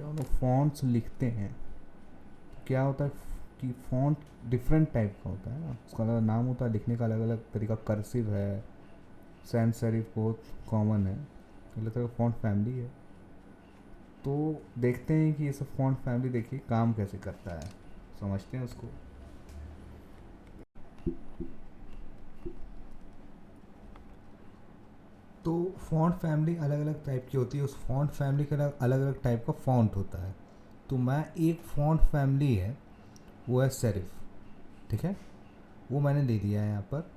जब हम लोग फॉन्ट्स लिखते हैं क्या होता है कि फॉन्ट डिफरेंट टाइप का होता है ना, उसका अलग नाम होता है, लिखने का अलग अलग तरीका। कर्सिव है, सैंस सेरिफ बहुत कॉमन है, अलग तरह फॉन्ट फैमिली है। तो देखते हैं कि ये सब फॉन्ट फैमिली देखिए काम कैसे करता है, समझते हैं उसको। तो फॉन्ट फैमिली अलग अलग टाइप की होती है, उस फॉन्ट फैमिली का अलग अलग टाइप का फॉन्ट होता है। तो मैं एक फॉन्ट फैमिली है, वो है सेरिफ, ठीक है, वो मैंने ले लिया है यहाँ पर,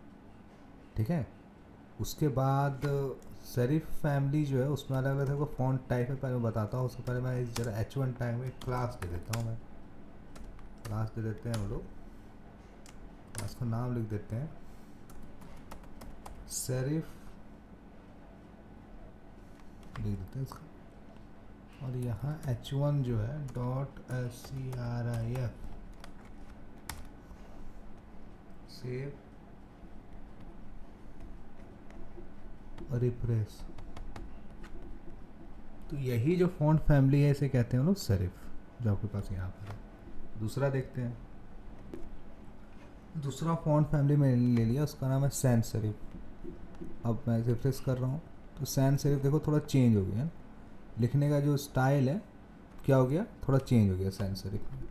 ठीक है। उसके बाद सेरिफ फैमिली जो है उसमें अलग अलग तरह का फॉन्ट टाइप है, पहले मैं बताता हूँ। उससे पहले मैं इस जरा H1 टाइप में क्लास दे देता हूँ। मैं क्लास दे देते हैं हम लोग, क्लास का नाम लिख देते हैं सेरिफ, लिख देते हैं इसका। और यहाँ H1 जो है .scrif सेव और रिप्रेस। तो यही जो फॉन्ट फैमिली है इसे कहते हैं हम लोग सेरिफ, जो आपके पास यहाँ पर है। दूसरा देखते हैं, दूसरा फॉन्ट फैमिली मैंने ले लिया, उसका नाम है सैंस सेरिफ। अब मैं रिफ्रेश कर रहा हूँ तो सैंस सेरिफ देखो थोड़ा चेंज हो गया, लिखने का जो स्टाइल है क्या हो गया, थोड़ा चेंज हो गया सैंस सेरिफ में।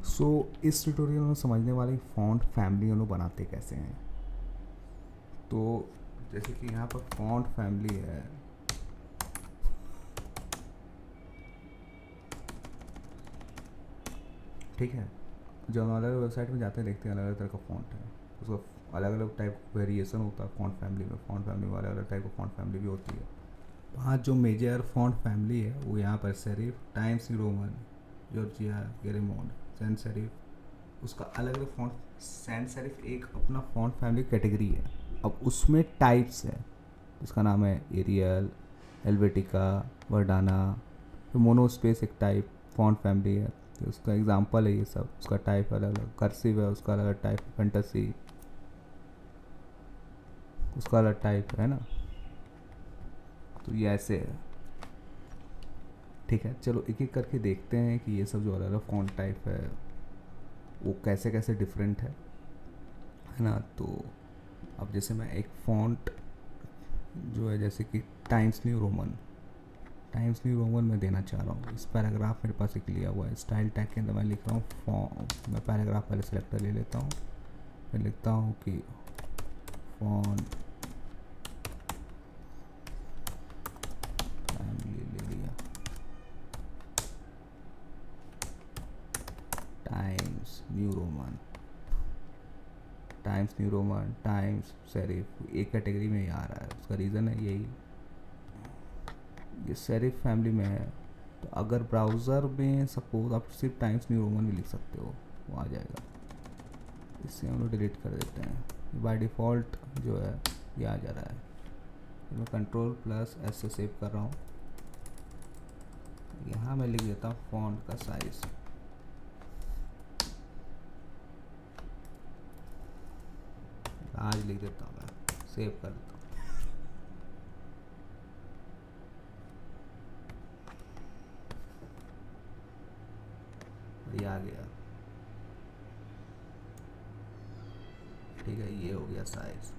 सो इस ट्यूटोरियल में समझने वाले फॉन्ट फैमिली हम लोग बनाते कैसे हैं। तो जैसे कि यहाँ पर फॉन्ट फैमिली है, ठीक है। जब हम अलग अलग वेबसाइट में जाते हैं देखते हैं अलग अलग तरह का फॉन्ट है, उसका अलग अलग टाइप वेरिएशन होता है फॉन्ट फैमिली में। फॉन्ट फैमिली में अलग अलग टाइप का फॉन्ट फैमिली भी होती है। पांच जो मेजर फॉन्ट फैमिली है वो यहाँ पर serif, Times New Roman, Georgia, Garamond, sans serif, उसका अलग अलग फॉन्ट। सैंस सेरिफ एक अपना फॉन्ट फैमिली कैटेगरी है। अब उसमें टाइप्स है, उसका नाम है एरियल, हेल्वेटिका, वर्डाना, तो मोनोस्पेस एक टाइप फॉन्ट फैमिली है, तो उसका एग्जांपल है ये सब। उसका टाइप अलग अलग, कर्सिव है उसका अलग टाइप, फैंटेसी उसका अलग टाइप है ना। तो ये ऐसे है, ठीक है। चलो एक एक करके देखते हैं कि ये सब जो अलग अलग फॉन्ट टाइप है वो कैसे कैसे डिफरेंट है ना। तो अब जैसे मैं एक फॉन्ट जो है जैसे कि times New Roman, times New Roman में देना चाह रहा हूँ। इस पैराग्राफ मेरे पास एक लिया हुआ है, स्टाइल टैग के अंदर मैं लिख रहा हूँ फॉन्ट। मैं पैराग्राफ पहले सेलेक्टर ले लेता हूँ, फिर लिखता हूँ कि फॉन्ट फैमिली ले लिया, times New Roman, times New Roman, times serif, एक कैटेगरी में ही आ रहा है। उसका रीज़न है यही, ये सेरिफ फैमिली में है। तो अगर ब्राउज़र में सपोज आप सिर्फ टाइम्स न्यू रोमन भी लिख सकते हो, वो आ जाएगा। इससे हम लोग डिलीट कर देते हैं, बाय डिफ़ॉल्ट जो है ये आ जा रहा है। तो मैं Ctrl+S से सेव कर रहा हूँ। यहाँ मैं लिख देता हूँ फॉन्ट का साइज़, आज लिख देता हूँ, मैं सेव कर देता हूँ। ये आ गया, ठीक है। ये हो गया साइज़।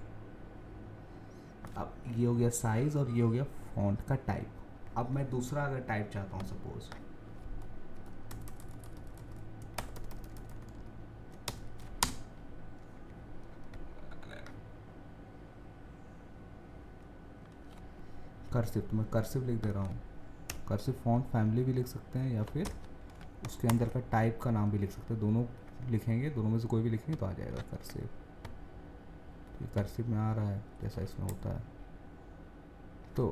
अब ये हो गया साइज़ और ये हो गया फॉन्ट का टाइप। अब मैं दूसरा अगर टाइप चाहता हूँ सपोज, कर्सिव, तो मैं कर्सिव लिख दे रहा हूँ। कर्सिव फॉन्ट फैमिली भी लिख सकते हैं या फिर उसके अंदर का टाइप का नाम भी लिख सकते हैं, दोनों लिखेंगे, दोनों में से कोई भी लिखेंगे तो आ जाएगा कर्सिव। तो ये कर्सिव में आ रहा है जैसा इसमें होता है। तो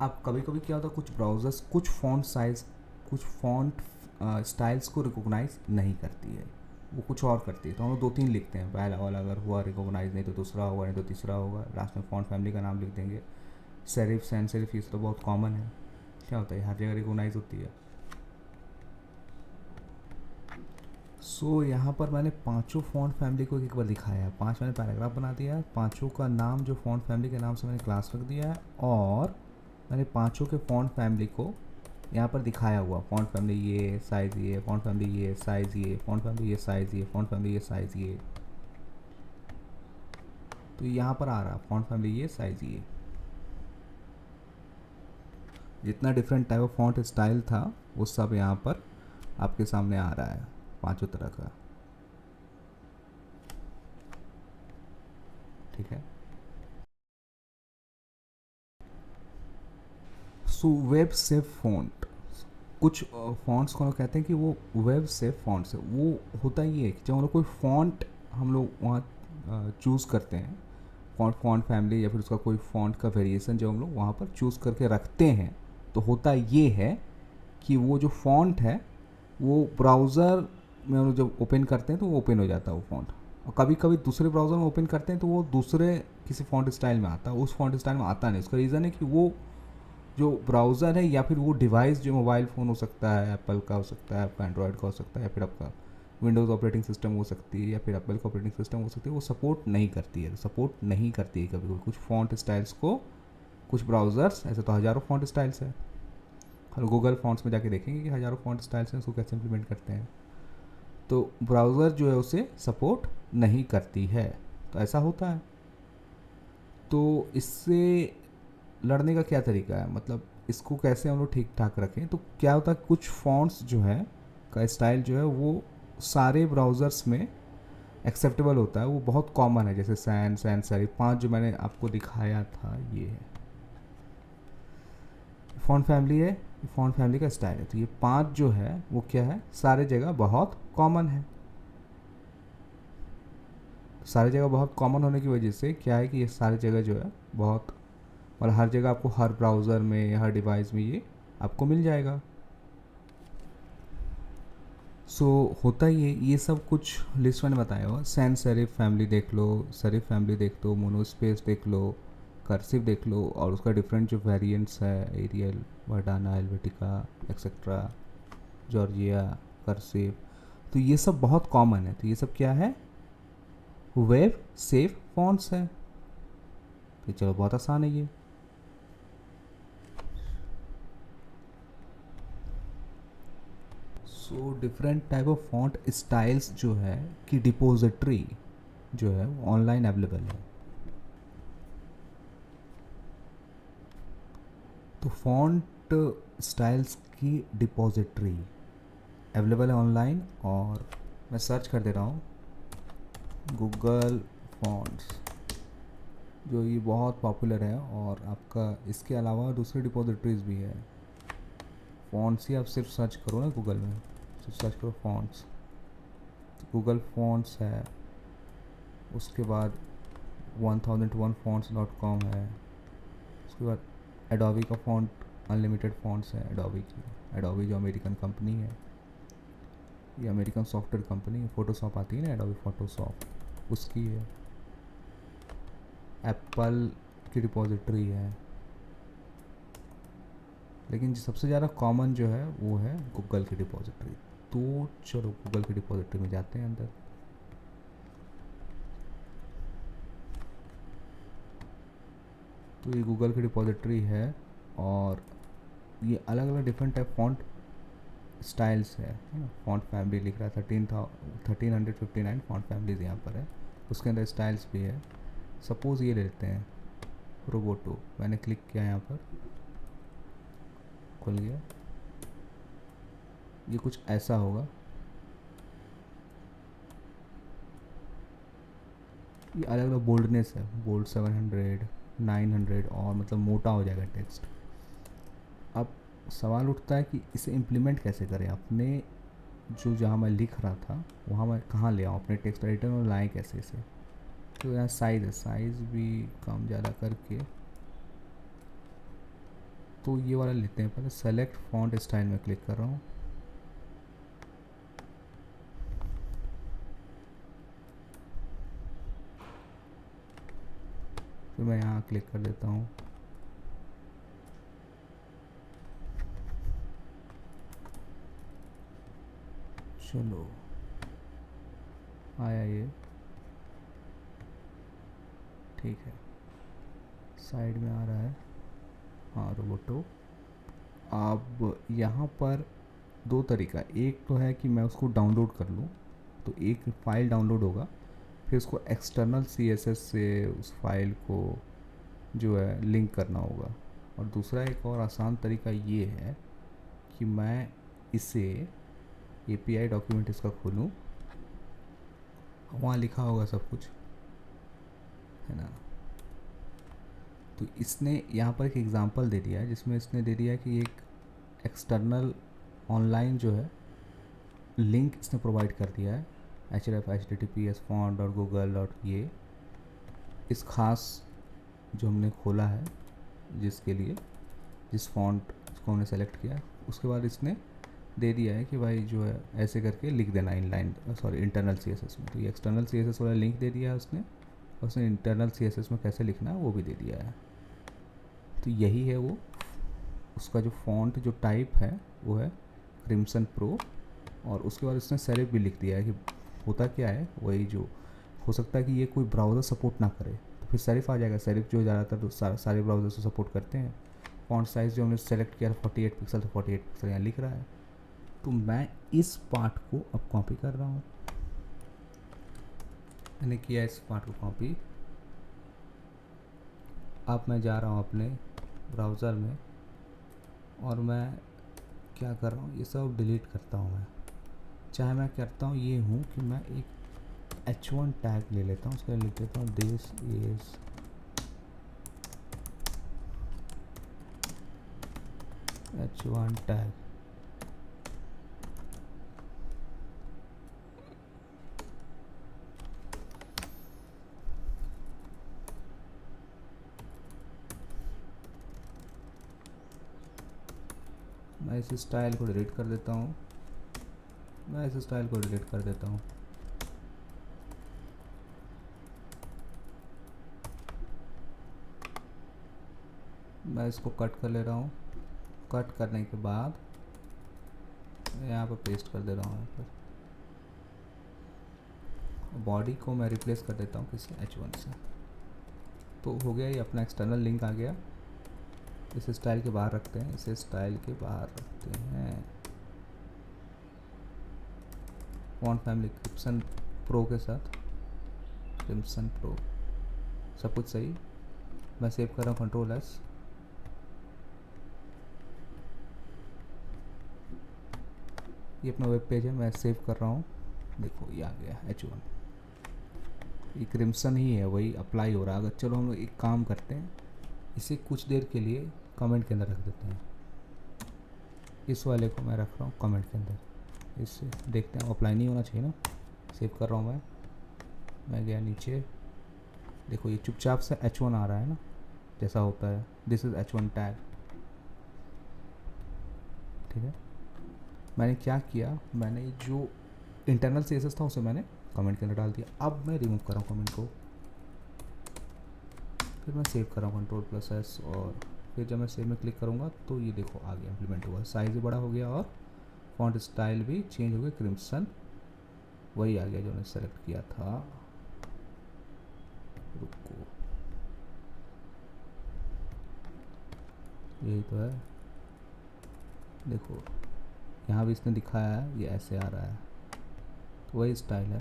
अब कभी कभी क्या होता है, कुछ ब्राउज़र्स कुछ फ़ॉन्ट साइज़, कुछ फ़ॉन्ट स्टाइल्स को रिकॉग्नाइज नहीं करती है, वो कुछ और करती है। तो हम लोग दो तीन लिखते हैं, पहला वाला अगर हुआ रिकॉग्नाइज, नहीं तो दूसरा होगा, नहीं तो तीसरा होगा, लास्ट में फॉन्ट फैमिली का नाम लिख देंगे। सेरिफ, सैंस सेरिफ ये तो बहुत कॉमन है। क्या होता है, हर जगह रिकॉग्नाइज होती है। यहाँ पर मैंने पांचों फ़ॉन्ट फैमिली को एक बार दिखाया है, 5 मैंने पैराग्राफ बना दिया है, पांचों का नाम जो फ़ॉन्ट फैमिली के नाम से मैंने क्लास रख दिया है, और मैंने पांचों के फ़ॉन्ट फैमिली को यहाँ पर दिखाया हुआ, फ़ॉन्ट फैमिली ये, साइज़ ये, फ़ॉन्ट फैमिली ये, साइज़ ये, फ़ॉन्ट फैमिली ये, साइज़ ये, फ़ॉन्ट फैमिली ये, साइज़ ये। तो यहाँ पर आ रहा फ़ॉन्ट फैमिली ये, साइज़ ये। जितना different type of font style था वो सब यहाँ पर आपके सामने आ रहा है, पांचों तरह का। ठीक है। सो वेब सेफ फ़ॉन्ट, कुछ फ़ॉन्ट्स को लोग कहते हैं कि वो वेब सेफ फ़ॉन्ट्स है। वो होता ये है कि जब हम लोग कोई फ़ॉन्ट हम लोग वहाँ चूज़ करते हैं, फ़ॉन्ट फैमिली या फिर उसका कोई फ़ॉन्ट का वेरिएशन जब हम लोग वहाँ पर चूज़ करके रखते हैं, तो होता ये है कि वो जो फ़ॉन्ट है वो ब्राउज़र में हम लोग जब ओपन करते हैं तो वो ओपन हो जाता है वो फ़ॉन्ट, और कभी कभी दूसरे ब्राउज़र में ओपन करते हैं तो वो दूसरे किसी फ़ॉन्ट स्टाइल में आता है, उस फ़ॉन्ट स्टाइल में आता नहीं। उसका रीज़न है कि वो जो ब्राउज़र है या फिर वो डिवाइस, जो मोबाइल फ़ोन हो सकता है, एप्पल का हो सकता है, आपका एंड्रॉयड का हो सकता है, या फिर आपका विंडोज़ ऑपरेटिंग सिस्टम हो सकती है, या फिर एप्पल का ऑपरेटिंग सिस्टम हो सकती है, वो सपोर्ट नहीं करती है, कभी कभी कुछ फ़ॉन्ट स्टाइल्स को। कुछ ब्राउज़र्स ऐसे तो हज़ारों फ़ॉन्ट स्टाइल्स है, और गूगल फ़ॉन्ट्स में जाके देखेंगे कि हज़ारों फ़ॉन्ट स्टाइल्स हैं, उसको कैसे इम्प्लीमेंट करते हैं। तो ब्राउज़र जो है उसे सपोर्ट नहीं करती है, तो ऐसा होता है। तो इससे लड़ने का क्या तरीका है, मतलब इसको कैसे हम लोग ठीक ठाक रखें? तो क्या होता है, कुछ फ़ॉन्ट्स जो है का स्टाइल जो है वो सारे ब्राउज़र्स में एक्सेप्टेबल होता है, वो बहुत कॉमन है, जैसे सैन सेरिफ, 5 जो मैंने आपको दिखाया था ये है फ़ॉन्ट फैमिली है, फ़ॉन्ट फैमिली का स्टाइल है। तो ये 5 जो है वो क्या है, सारे जगह बहुत कॉमन है। सारी जगह बहुत कॉमन होने की वजह से क्या है कि ये सारी जगह जो है बहुत, और हर जगह आपको, हर ब्राउज़र में, हर डिवाइस में ये आपको मिल जाएगा। होता ये सब कुछ लिस्ट मैंने बताया हुआ, सैन सेरिफ फैमिली देख लो, सेरिफ फैमिली देख लो, मोनोस्पेस देख लो, कर्सिव देख लो, और उसका डिफरेंट जो वेरिएंट्स है, Arial, Verdana, Helvetica, etcetera, Georgia, cursive. तो ये सब बहुत कॉमन है। तो ये सब क्या है, वेब सेफ फॉन्ट्स है। तो चलो बहुत आसान है ये। Different type of font styles जो है कि डिपोजिटरी जो है वो ऑनलाइन अवेलेबल है। तो फॉन्ट स्टाइल्स की डिपोजिटरी अवेलेबल है ऑनलाइन, और मैं सर्च कर दे रहा हूँ गूगल फॉन्ट्स, जो ये बहुत पॉपुलर है। और आपका इसके अलावा दूसरी डिपोजिटरीज भी है। फॉन्ट्स ही आप सिर्फ सर्च करो ना गूगल में, सिर्फ सर्च करो फॉन्ट्स, तो गूगल फॉन्ट्स है। उसके बाद 1001fonts.com है। उसके बाद एडोबी का फॉन्ट, अनलिमिटेड फॉन्ट्स है एडोबी की। एडोबी जो अमेरिकन कंपनी है, ये अमेरिकन सॉफ्टवेयर कंपनी है। फ़ोटोशॉप आती है ना, एडोबी फ़ोटोशॉप, उसकी है। एप्पल की रिपोजिटरी है। लेकिन जो सबसे ज़्यादा कॉमन जो है वो है गूगल की डिपॉजिटरी। तो चलो गूगल की डिपॉजिटरी में जाते हैं अंदर। तो ये गूगल की डिपॉजिटरी है, और ये अलग अलग डिफरेंट टाइप फॉन्ट स्टाइल्स है ना। फॉन्ट फैमिली लिख रहा है, 1359 फॉन्ट फैमिलीज यहाँ पर है। उसके अंदर स्टाइल्स भी है। सपोज़ ये ले लेते हैं रोबोटो, मैंने क्लिक किया यहाँ पर, खुल गया। ये कुछ ऐसा होगा, ये अलग अलग बोल्डनेस है, बोल्ड 700, 900, और मतलब मोटा हो जाएगा टेक्स्ट। अब सवाल उठता है कि इसे इम्प्लीमेंट कैसे करें अपने, जो जहाँ मैं लिख रहा था वहाँ मैं कहाँ ले आऊँ अपने टेक्स्ट एडिटर में, लाएँ कैसे इसे। तो यहाँ साइज़ है, साइज़ भी कम ज़्यादा करके, तो ये वाला लेते हैं। पहले सेलेक्ट फॉन्ट स्टाइल में क्लिक कर रहा हूँ। फिर मैं यहाँ क्लिक कर देता हूँ। चलो आया ये, ठीक है, साइड में आ रहा है, हाँ रोबोटो। अब यहाँ पर दो तरीका, एक तो है कि मैं उसको डाउनलोड कर लूँ, तो एक फ़ाइल डाउनलोड होगा, फिर उसको एक्सटर्नल CSS से उस फाइल को जो है लिंक करना होगा। और दूसरा एक और आसान तरीका ये है कि मैं इसे API डॉक्यूमेंट इसका खोलूँ, वहाँ लिखा होगा सब कुछ, है ना। तो इसने यहाँ पर एक एग्ज़ाम्पल दे दिया है, जिसमें इसने दे दिया है कि एक एक्सटर्नल ऑनलाइन जो है लिंक इसने प्रोवाइड कर दिया है, https font.google. ये इस खास जो हमने खोला है, जिसके लिए जिस फॉन्ट को हमने सेलेक्ट किया, उसके बाद इसने दे दिया है कि भाई जो है ऐसे करके लिख देना इनलाइन, सॉरी इंटरनल CSS में। तो ये एक्सटर्नल CSS वाला लिंक दे दिया है उसने इंटरनल CSS में कैसे लिखना है वो भी दे दिया है। तो यही है वो, उसका जो फॉन्ट जो टाइप है वो है क्रिम्सन प्रो, और उसके बाद उसने सेरिफ भी लिख दिया है कि होता क्या है, वही जो हो सकता है कि ये कोई ब्राउज़र सपोर्ट ना करे, तो फिर सेरिफ आ जाएगा। सेरिफ जो ज़्यादातर तो सारे ब्राउज़र से सपोर्ट करते हैं। फॉन्ट साइज़ जो हमने सेलेक्ट किया 48 पिक्सल, तो 48 पिक्सल यहाँ लिख रहा है। तो मैं इस पार्ट को अब कॉपी कर रहा हूँ, मैंने किया इस पार्ट को कॉपी। अब मैं जा रहा हूँ अपने ब्राउज़र में और मैं क्या कर रहा हूँ, ये सब डिलीट करता हूँ। मैं चाहे मैं करता हूँ ये हूँ कि मैं एक H1 टैग ले लेता हूँ, उसके लिए लिख देता हूँ दिस इज H1 टैग। मैं इस स्टाइल को डिलीट कर देता हूँ, मैं इसको कट कर ले रहा हूँ। कट करने के बाद यहाँ पर पेस्ट कर दे रहा हूँ। यहाँ पर बॉडी को मैं रिप्लेस कर देता हूँ किसी H1 से। तो हो गया, ये अपना एक्सटर्नल लिंक आ गया। इसे स्टाइल के बाहर रखते हैं, फॉन्ट फैमिली क्रिम्सन प्रो के साथ, क्रिम्सन प्रो, सब कुछ सही। मैं सेव कर रहा हूँ Ctrl+S। ये अपना वेब पेज है, मैं सेव कर रहा हूँ। देखो ये आ गया H1, ये क्रिम्सन ही है, वही अप्लाई हो रहा है। अगर चलो हम लोग एक काम करते हैं, इसे कुछ देर के लिए कमेंट के अंदर रख देते हैं। इस वाले को मैं रख रहा हूँ कमेंट के अंदर, इससे देखते हैं अप्लाई नहीं होना चाहिए ना। सेव कर रहा हूँ मैं गया नीचे, देखो ये चुपचाप से H1 आ रहा है ना, जैसा होता है दिस इज़ H1 टैग। ठीक है, मैंने क्या किया, मैंने जो इंटरनल CSS था उसे मैंने कमेंट के अंदर डाल दिया। अब मैं रिमूव कर रहा हूँ कमेंट को, फिर मैं सेव कर रहा हूँ Ctrl+S, और फिर जब मैं सेव में क्लिक करूँगा तो ये देखो आ गया, इम्प्लीमेंट हुआ, साइज़ भी बड़ा हो गया और फॉन्ट स्टाइल भी चेंज हो गया, क्रिम्सन वही आ गया जो मैंने सेलेक्ट किया था। रुको, यही तो है, देखो यहाँ भी इसने दिखाया है, ये ऐसे आ रहा है, तो वही स्टाइल है।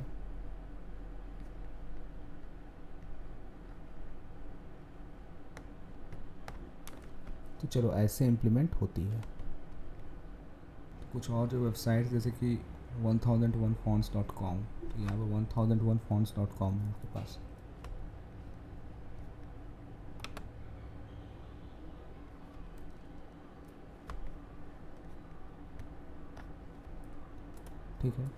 तो चलो ऐसे इम्प्लीमेंट होती है। कुछ और जो वेबसाइट जैसे कि 1001fonts.com, तो यहाँ पर 1001fonts.com है आपके पास। ठीक है,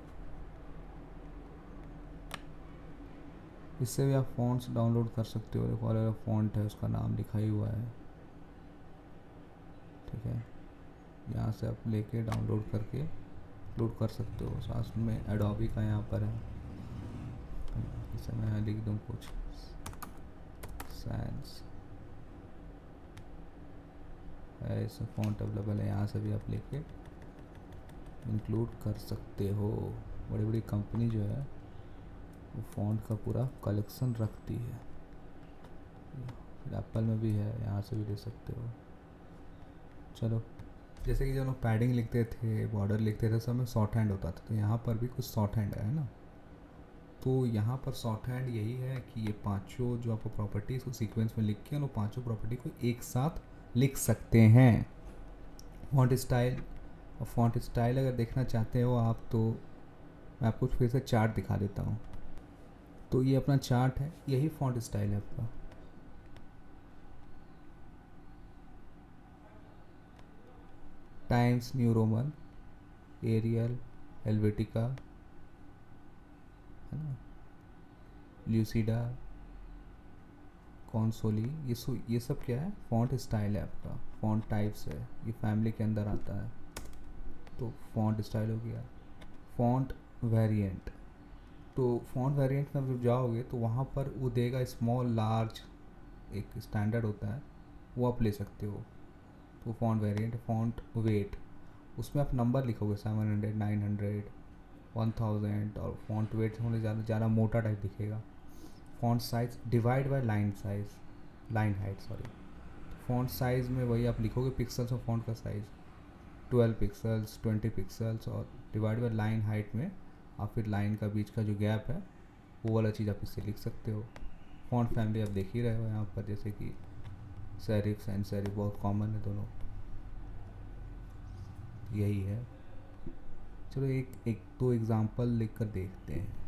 इससे भी आप फ़ॉन्ट्स डाउनलोड कर सकते हो। देखो अलग अलग फ़ॉन्ट है, उसका नाम लिखा ही हुआ है। ठीक है, यहाँ से आप लेके डाउनलोड करके अपलोड कर सकते हो। साथ में एडोबी का यहाँ पर है, इसे मैं लिख दूँ कुछ साइंस है, इसमें फ़ॉन्ट अवेलेबल है, यहाँ से भी आप लेके इंक्लूड कर सकते हो। बड़ी बड़ी कंपनी जो है वो फ़ॉन्ट का पूरा कलेक्शन रखती है। फिर एप्पल में भी है, यहाँ से भी ले सकते हो। चलो, जैसे कि जो लोग पैडिंग लिखते थे, बॉर्डर लिखते थे, सब में शॉर्ट हैंड होता था, तो यहाँ पर भी कुछ शॉर्ट हैंड है ना। तो यहाँ पर शॉर्ट हैंड यही है कि ये पांचों जो आपको प्रॉपर्टीज़ को सीक्वेंस में लिख के उन पांचों प्रॉपर्टी को एक साथ लिख सकते हैं। फॉन्ट स्टाइल, और फॉन्ट स्टाइल अगर देखना चाहते हो आप, तो मैं आपको फिर से चार्ट दिखा देता हूँ। तो ये अपना चार्ट है, यही फॉन्ट स्टाइल है आपका। Times New Roman, Arial, Helvetica, है ना, ल्यूसिडा, कॉन्सोली, ये सब क्या है, फॉन्ट स्टाइल है आपका। फॉन्ट टाइप्स है, ये फैमिली के अंदर आता है। तो फॉन्ट स्टाइल हो गया। फॉन्ट वेरिएंट, तो फॉन्ट वेरिएंट में जब जाओगे तो वहाँ पर वो देगा स्मॉल, लार्ज, एक स्टैंडर्ड होता है, वो आप ले सकते हो। तो फॉन्ट वेरिएंट। फॉन्ट वेट, उसमें आप नंबर लिखोगे 700, 900, 1000, और फॉन्ट वेट होने ज़्यादा मोटा टाइप दिखेगा। Font size divide by line size, line height sorry. Font size में वही आप लिखोगे पिक्सल्स में, फॉन्ट का साइज़ 12 पिक्सल्स, 20 पिक्सल्स, और डिवाइड बाय लाइन हाइट में आप फिर लाइन का बीच का जो गैप है वो वाला चीज़ आप इससे लिख सकते हो। फॉन्ट फैमिली आप देख ही रहे हो यहाँ पर, जैसे कि सेरिफ, सैन सेरिफ बहुत कॉमन है दोनों, यही है। चलो एक दो एग्ज़ाम्पल लिख कर देखते हैं।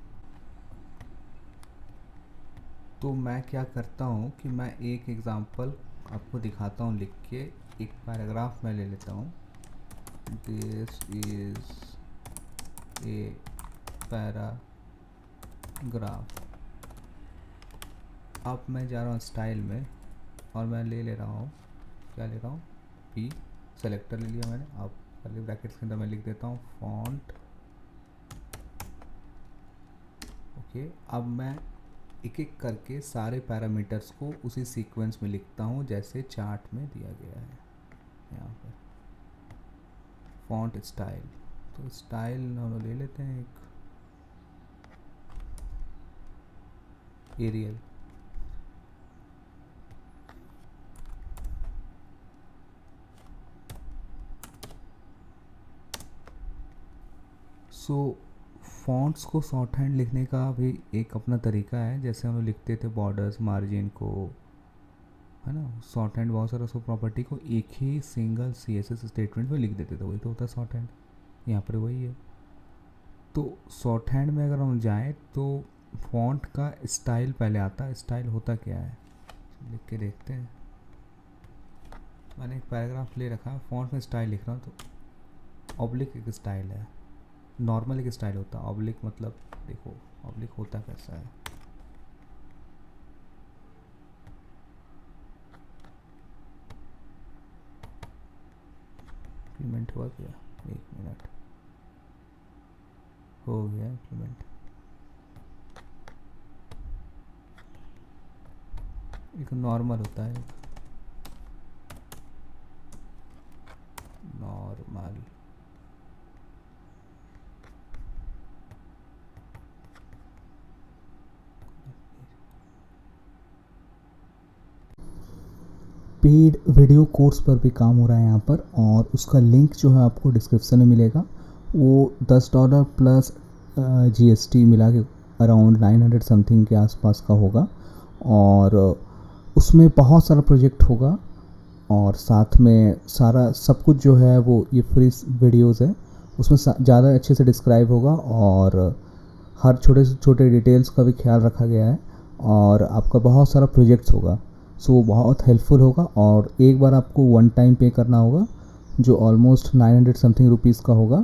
तो मैं क्या करता हूँ कि मैं एक एग्ज़ाम्पल आपको दिखाता हूँ लिख के, एक पैराग्राफ मैं ले लेता हूँ। This is a paragraph. अब मैं जा रहा हूँ स्टाइल में, और मैं ले रहा हूँ, क्या ले रहा हूँ, पी सेलेक्टर ले लिया मैंने। अब पहले ब्रैकेट्स के अंदर मैं लिख देता हूँ फॉन्ट। ओके, अब मैं एक एक करके सारे पैरामीटर्स को उसी सीक्वेंस में लिखता हूँ जैसे चार्ट में दिया गया है। यहाँ पर फॉन्ट स्टाइल, तो स्टाइल हम ले लेते हैं एक एरियल। सो फॉन्ट्स को शॉर्ट हैंड लिखने का भी एक अपना तरीका है। जैसे हम लोग लिखते थे बॉर्डर्स, मार्जिन को, है ना, शॉर्ट हैंड बहुत सारा, सो प्रॉपर्टी को एक ही सिंगल CSS स्टेटमेंट में लिख देते थे, वही तो होता है शॉर्ट हैंड। यहाँ पर वही है। तो शॉर्ट हैंड में अगर हम जाएँ तो फॉन्ट का स्टाइल पहले आता है। स्टाइल होता क्या है लिख के देखते हैं। मैंने एक पैराग्राफ ले रखा है, फॉन्ट में स्टाइल लिख रहा हूँ, तो ऑब्लिक एक स्टाइल है, नॉर्मल एक स्टाइल होता है। ऑब्लिक मतलब देखो ऑब्लिक होता कैसा है। इम्प्लीमेंट हुआ क्या, एक मिनट, हो गया इम्प्लीमेंट। एक नॉर्मल होता है, नॉर्मल। पेड वीडियो कोर्स पर भी काम हो रहा है यहाँ पर, और उसका लिंक जो है आपको डिस्क्रिप्शन में मिलेगा। वो $10 प्लस GST मिला के अराउंड 900 समथिंग के आसपास का होगा। और उसमें बहुत सारा प्रोजेक्ट होगा, और साथ में सारा सब कुछ जो है वो ये फ्री वीडियोस है, उसमें ज़्यादा अच्छे से डिस्क्राइब होगा, और हर छोटे से छोटे डिटेल्स का भी ख्याल रखा गया है, और आपका बहुत सारा प्रोजेक्ट्स होगा। सो वो बहुत हेल्पफुल होगा। और एक बार आपको वन टाइम पे करना होगा, जो ऑलमोस्ट 900 समथिंग रुपीज़ का होगा,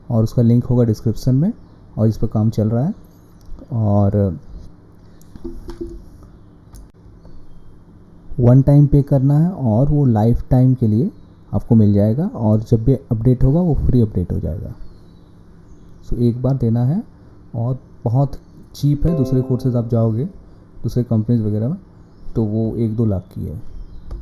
और उसका लिंक होगा डिस्क्रिप्शन में, और इस पर काम चल रहा है। और वन टाइम पे करना है, और वो लाइफ टाइम के लिए आपको मिल जाएगा, और जब भी अपडेट होगा वो फ्री अपडेट हो जाएगा। सो एक बार देना है, और बहुत चीप है। दूसरे कोर्सेज आप जाओगे दूसरे कंपनीज वगैरह में, तो वो 1-2 लाख की है।